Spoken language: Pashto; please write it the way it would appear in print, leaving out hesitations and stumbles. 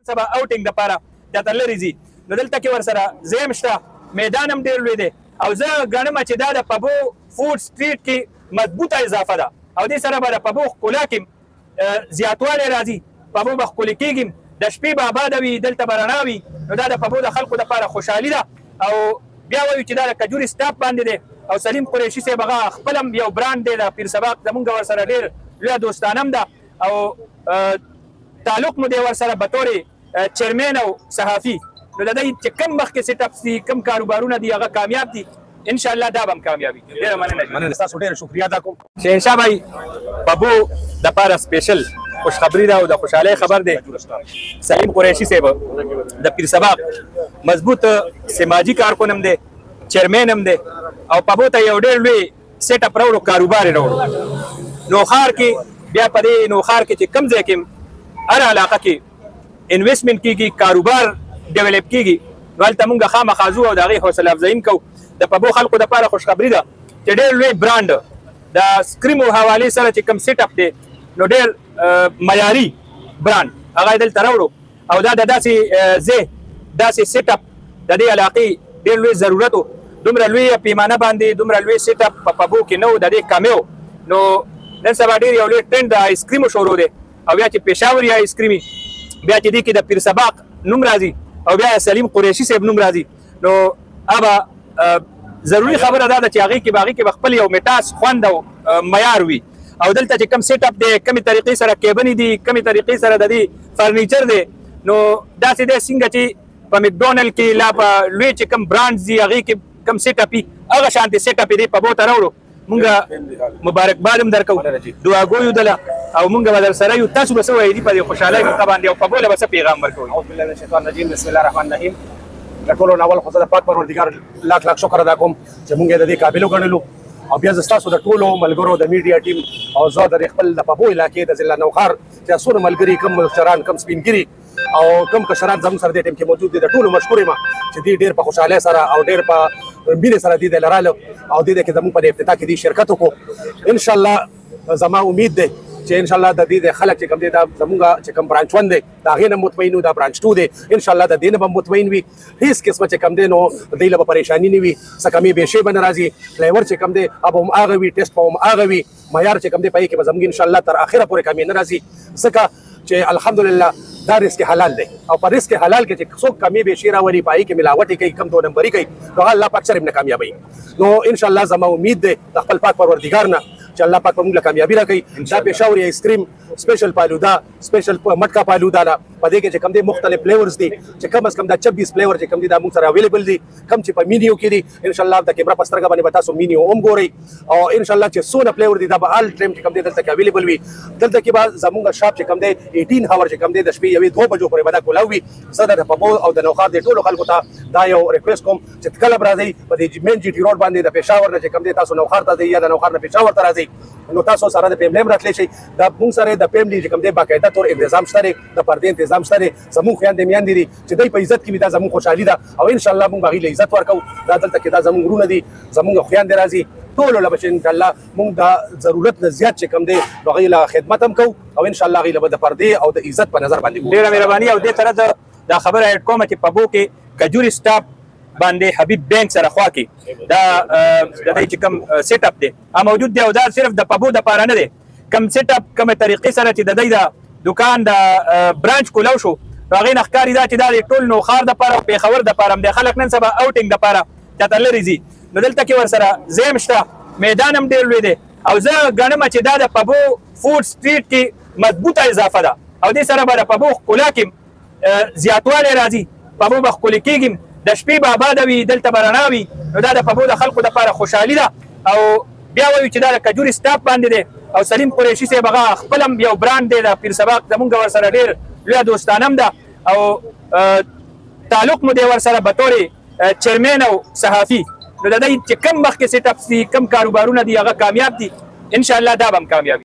سبا اوټینګ د پاره د لری زی نو دلته کې ور سره زیم شته میدان هم ډیر لوی دی او زه ګڼم چې دا د پبو فوډ سټریټ کې مضبوطه اضافه ده او دې سره به د پبو ښکلا کې زیاتوالی راځي پبو به ښکلي کېږي د شپې به آباده وي دلته به رڼا وي نو دا د پبو د خلکو دپاره خوشحالي ده او بیا وایو چې دا د کجوري سټاپ باندې دی او سلیم قریشي صاحب هغه خپل هم یو برانډ دی د پیر سباق زمونږ ورسره ډېر لویه دوستانه هم ده او تعلق مو دی ورسره بطور چیرمین او صحافي نو د دوی چې کم مخکې سیټ اپ دي کم کاروبارونه دي هغه کامیاب دي انشاءالله دا به هم کامیابي ډېره مننه ستاسو ډېره شکریا ادا کوم شهنشاه بھائی پبو دپاره سپیشل خوشخبری ده او د خوشحالۍ خبر دی سلیم قریشي صاحب د پیر سباق مضبوط سماجي کارکن هم دی چیرمین هم دی او پبو ته یو ډېر لوی سیټ اپ راوړو کاروبار یې راوړو نوخار کې بیا په دې نوخار کې چې کم ځای کې هر علاقه کې انویسټمنټ کېږي کاروبار ډیولپ کېږي نو هلته مونږ خامخا ځو او د هغې حوصله افزایي هم کوو د پبو خلکو دپاره خوشخبري ده چې ډېر لوی برانډ د سکریمو حوالې سره چې کوم سیټ اپ دی نو ډېر معیاري برانډ هغه یې دلته راوړو او دا د داسې ځای داسې سیټ اپ د دې علاقې ډېر لوی ضرورت و دومره لوی پیمانه باندې دومره لوی سیټ اپ په پبو کې نه و د دې کمې و نو نن سبا ډېر یو لوی ټرینډ د آیسکریمو شروع دی او بیا چې پېښاوري آیسکریمي بیا چې دې کې د پیر سباق نوم راځي او بیا سلیم قریشي صاحب نوم راځي نو ابا ضروري خبره دا ده چې هغې کې به خپل یو مټاس خوند او معیار وي او دلته چې کم سیټ اپ دی کمې طریقې سره کیبنې دي کمې طریقې سره د دې فرنیچر دی نو داسې دی څنګه چې په مکډونل کې لا په لوی چې کم برانډز دي هغې کې کم سیټ اپ وي هغه شانتې سیټ اپ یې دی پبو ته راوړو مونږ مبارکباد هم درکو دعاګویو دله او مونږ به در سره یو تاسو به څه وایي په دې خوشحالۍ موقع باندې او پبو له به څه پیغام ورکوئ اعوذ بالله من الشیطان الرجیم بسم الله الرحمن الرحیم د ټولو نه اول خو زه د پاک پروردګار لاک لاک شکر ادا کوم چې مونږ یې د دې قابل وګڼلو او بیا زه ستاسو د ټولو ملګرو د میډیا ټیم او زه د خپل د پبو علاقې د ضلع نوخار چې څونه ملګري کم مشران کم سپینګري او کم کشران زموږ سره دې ټیم کې موجود دي د ټولو مشکور یم چې دوی ډېر په خوشحالۍ سره او ډېر په مینې سره دې لراله او دې کې زموږ په افتتاح کې دې شرکت وکړو انشاءالله زما امید دی چې ان شاء الله د دې خلک چې کوم دي دا زموږ چې کوم برانچ 1 دی دا غینه مطمئن دا برانچ 2 دی ان شاء الله د دینه به مطمئن وي هیڅ قسمه چې کوم دي نو د له پریشانی نه وي سکمې به شی بن راځي فلیور چې کوم دي اب هم هغه وي ټیسټ په هم هغه وي معیار چې کوم دي پای کې به زموږ ان شاء الله تر اخره پورې کمی نه راځي ځکه چې الحمدلله دا رزق حلال دی او په رزق حلال کې چې څوک کمی به شی راولي پای کې ملاوټي کوي کم 2 نمبري کوي نو الله پاک سره نه کامیابی نو ان شاء الله زما امید دی د خپل پاک پروردګار نه چې الله پاک موږ له کامیابی راکړي دا پېښوري آیسکریم سپیشل پالودا سپیشل مټکا پالودا لا په دې کې چې کوم دي مختلف فلیورز دي چې کم از کم دا 26 فلیور چې کوم دي دا موږ سره اویلیبل دي کم چې په مینیو کې دي ان شاء الله د کیمرا پسترګه باندې بتا سو مینیو هم ګوري او ان شاء الله چې سونه فلیور دي دا به ال ټایم چې کوم دي دلته اویلیبل وي دلته کې بعد زموږ شاپ چې کوم دي 18 هاور چې کوم دي د شپې یوې 2 بجو پورې بدا کولاوي زه د پبو او د نوخار د ټولو خلکو ته دا یو ریکوست کوم چې کله راځي په دې مین جی ټی روډ باندې د پېښور نه چې کوم دي تاسو نوخار ته یا د نوخار نه پېښور ته راځي نو تاسو سره د پیملیم راتلی شي دا موږ سره د پیملی چې کوم دی باقاعده تور تنظیم شته د پردې تنظیم شته زموږ خویندې میندې دي چې دوی په عزت کې دا زموږ خوشحالي ده او ان شاء الله موږ هغې له عزت ورکوو دا دلته کې دا زموږ وروڼه دي زموږ خویندې راځي ټولو له به چې انشاءالله موږ د ضرورت نه زیات چې کوم دی نو هغې له خدمت هم کوو او انشاءالله هغې له به د پردې او د عزت په نظر باندې ډېره مهرباني او دې سره دا خبره ایډ کومه چې پبو کې کجوري سټاپ باندې حبیب بینک سره خوا کې دا د دې چې کوم سیټ اپ دی موجود دی او دا صرف د پبو د پاره نه دی کم سیټ اپ کومه طریقې سره چې د دې د دکان د برانچ کولو شو هغې نه ښکاري دا چې دا د ټول نوخار دپاره او پېښور دپاره هم دی خلک نن سبا اوټینګ دپاره چاته لرې ځي نو دلته کې ور سره زیم شته میدان هم ډېر لوی دی او زه ګڼم چې دا د پبو فوډ سټریټ کې مضبوطه اضافه ده او دې سره به د پبو ښکلا کې زیاتوالی راځي پبو به ښکلي کېږي د شپې به آباده وي دلته به رڼا وي نو دا د پبو د خلکو دپاره خوشحالي ده او بیا وایو چې دا د کجوري سټاپ باندې دی او سلیم قریشي صاحب هغه خپل هم یو برانډ دی د پیر سباق زمونږ ورسره ډېر لویه دوستانه هم ده او تعلق مو دی ورسره بطور چیرمین او صحافي نو د دوی چې کم مخکې سیټ اپ دي کم کاروبارونه دي هغه کامیاب دي انشاءالله دا به هم کامیابي